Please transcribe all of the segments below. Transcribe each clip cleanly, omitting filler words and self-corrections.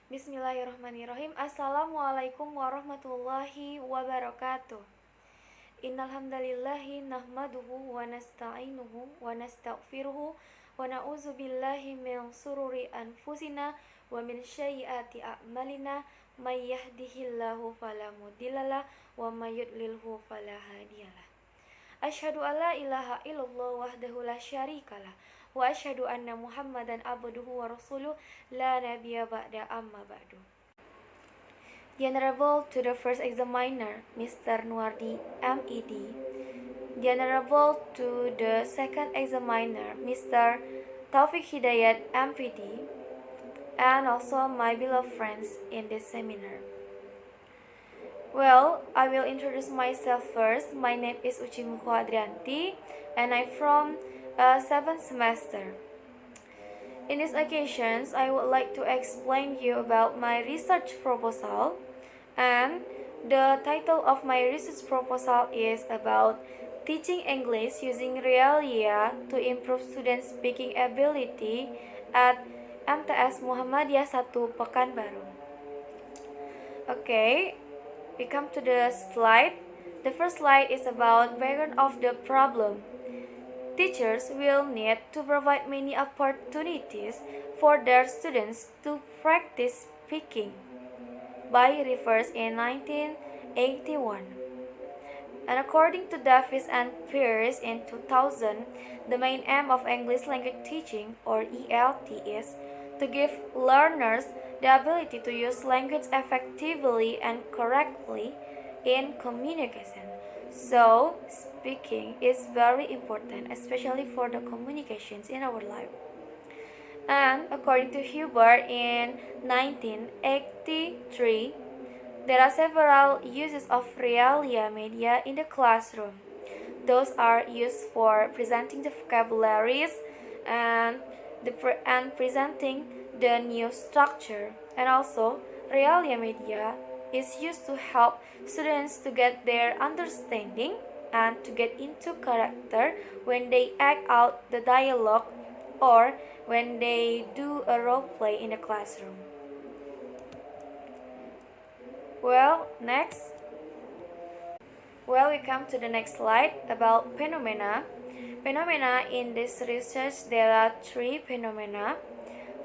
Bismillahirrahmanirrahim. Assalamualaikum warahmatullahi wabarakatuh. Innal hamdalillahi nahmaduhu wa nasta'inuhu wa nastaghfiruhu wa na'udzu billahi min sururi anfusina wa min sayyiati a'malina may yahdihillahu fala mudhillalah wa may yudlilhu fala hadiyalah. Asyhadu alla ilaha illallah wahdahu la syarikalah wa asyhadu anna Muhammadan abduhu wa rasuluh la nabiyya ba'da amma ba'du. The Honorable to the first examiner, Mr. Nuardi, MED. The Honorable to the second examiner, Mr. Taufik Hidayat, MPD. And also my beloved friends in this seminar. Well, I will introduce myself first. My name is Uchy and I'm from 7th semester. In these occasions, I would like to explain you about my research proposal, and the title of my research proposal is about teaching English using REALIA to improve students' speaking ability at MTS Muhammadiyah 1 Pekanbaru. Okay, we come to the slide. The first slide is about background of the problem. Teachers will need to provide many opportunities for their students to practice speaking. By refers in 1981. And according to Davis and Pierce in 2000, the main aim of English language teaching, or ELT, is to give learners the ability to use language effectively and correctly in communication. So, speaking is very important, especially for the communications in our life. And according to Huber in 1983, there are several uses of REALIA media in the classroom. Those are used for presenting the vocabularies and presenting the new structure. And also, REALIA media is used to help students to get their understanding and to get into character when they act out the dialogue or when they do a role play in the classroom. Well, we come to the next slide about phenomena. Phenomena in this research, there are 3 phenomena.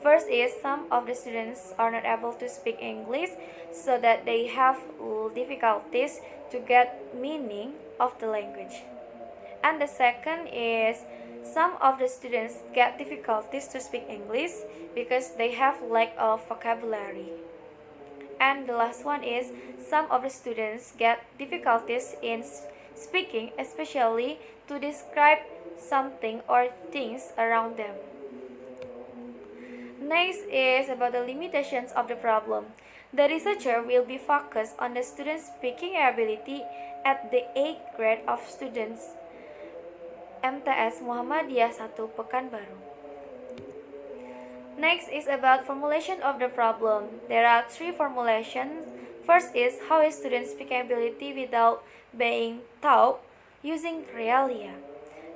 First is some of the students are not able to speak English, so that they have difficulties to get meaning of the language. And the second is some of the students get difficulties to speak English because they have lack of vocabulary. And the last one is some of the students get difficulties in speaking, especially to describe something or things around them. Next is about the limitations of the problem. The researcher will be focused on the students' speaking ability at the 8th grade of students MTS Muhammadiyah 1 Pekanbaru. Next is about formulation of the problem. There are 3 formulations. First is how a student speak ability without being taught using REALIA.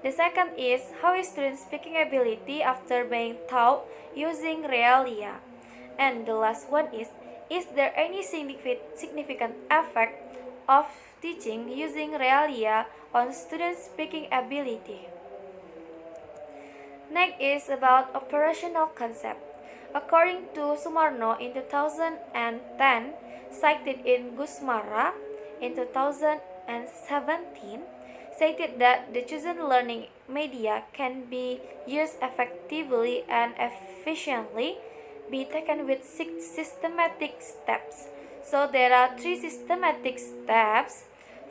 The second is how a student speaking ability after being taught using REALIA. And the last one is there any significant effect of teaching using REALIA on students' speaking ability? Next is about operational concept. According to Sumarno in 2010, cited in Gusmara in 2017, stated that the chosen learning media can be used effectively and efficiently be taken with 6 systematic steps. So there are 3 systematic steps.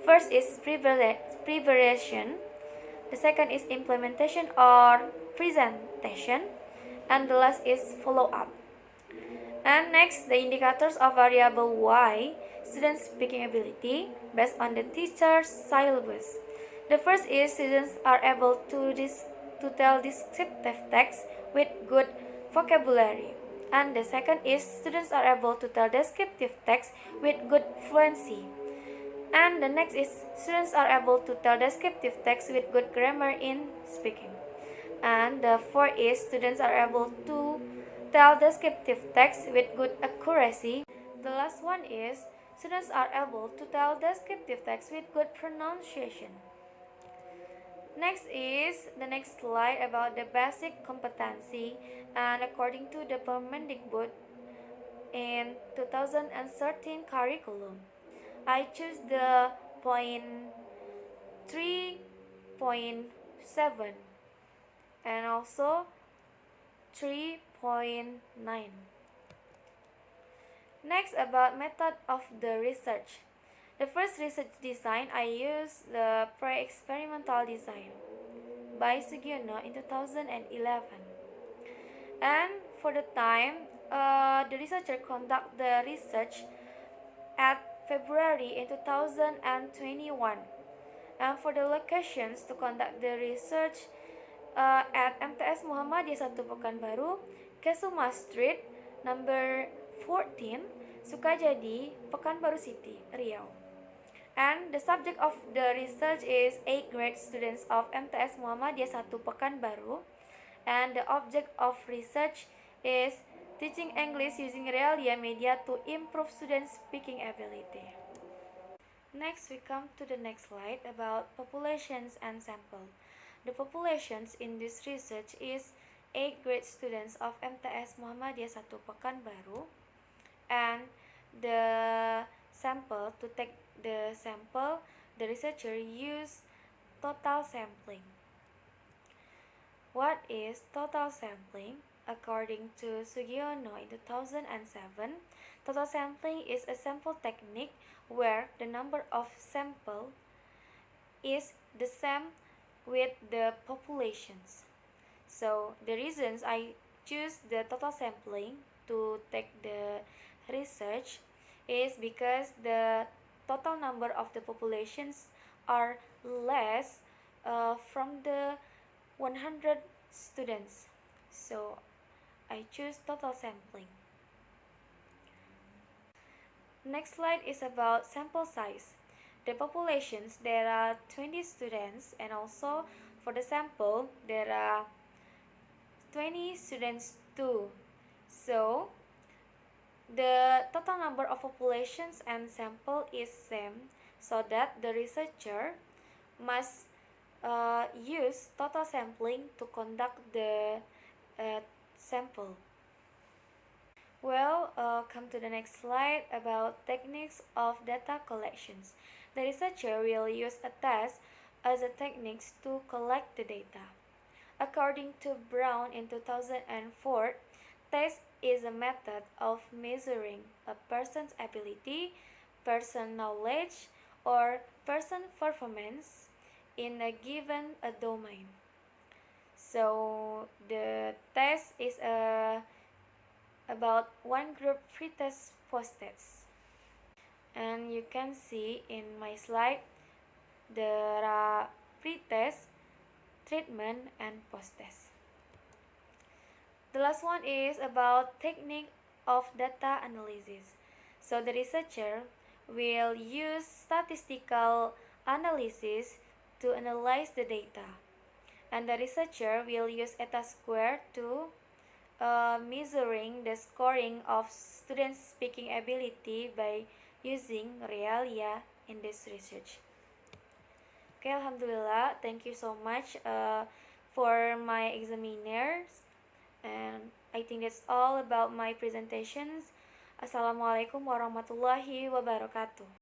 First is preparation. The second is implementation or presentation. And the last is follow-up. And next, the indicators of variable Y, student speaking ability, based on the teacher's syllabus. The first is students are able to tell descriptive text with good vocabulary. And the second is students are able to tell descriptive text with good fluency. And the next is students are able to tell descriptive text with good grammar in speaking. And the fourth is students are able to tell descriptive text with good accuracy. The last one is students are able to tell descriptive text with good pronunciation. Next is the next slide about the basic competency, and according to the Permendikbud in 2013 curriculum, I choose the point 3.7 and also 3.9. Next, about method of the research. The first research design, I used the pre-experimental design by Sugiono in 2011. And for the time, the researcher conduct the research at February in 2021. And for the locations to conduct the research at MTS Muhammadiyah 1 Pekanbaru, Kesuma Street, number 14, Sukajadi, Pekanbaru City, Riau. And the subject of the research is 8th grade students of MTS Muhammadiyah 1 Pekanbaru. And the object of research is teaching English using REALIA media to improve students' speaking ability. Next, we come to the next slide about populations and sample. The populations in this research is 8th grade students of MTS Muhammadiyah 1 Pekanbaru, and the sample, to take the sample, the researcher used total sampling. What is total sampling? According to Sugiono in 2007, total sampling is a sample technique where the number of sample is the same with the populations. So the reasons I choose the total sampling to take the research is because the total number of the populations are less from the 100 students. So I choose total sampling. Next slide is about sample size. The populations, there are 20 students, and also for the sample there are 20 students too. So the total number of populations and sample is same, so that the researcher must use total sampling to conduct the sample. Well, come to the next slide about techniques of data collections. The researcher will use a test as a techniques to collect the data. According to Brown in 2004, test is a method of measuring a person's ability, person knowledge, or person performance in a given domain. So the test is about one group pre-test post-test. And you can see in my slide there are pre-test, treatment, and post-test. The last one is about technique of data analysis. So the researcher will use statistical analysis to analyze the data, and the researcher will use eta square to measuring the scoring of students' speaking ability by using REALIA in this research. Okay, Alhamdulillah, thank you so much for my examiners, and I think that's all about my presentations. Assalamualaikum warahmatullahi wabarakatuh.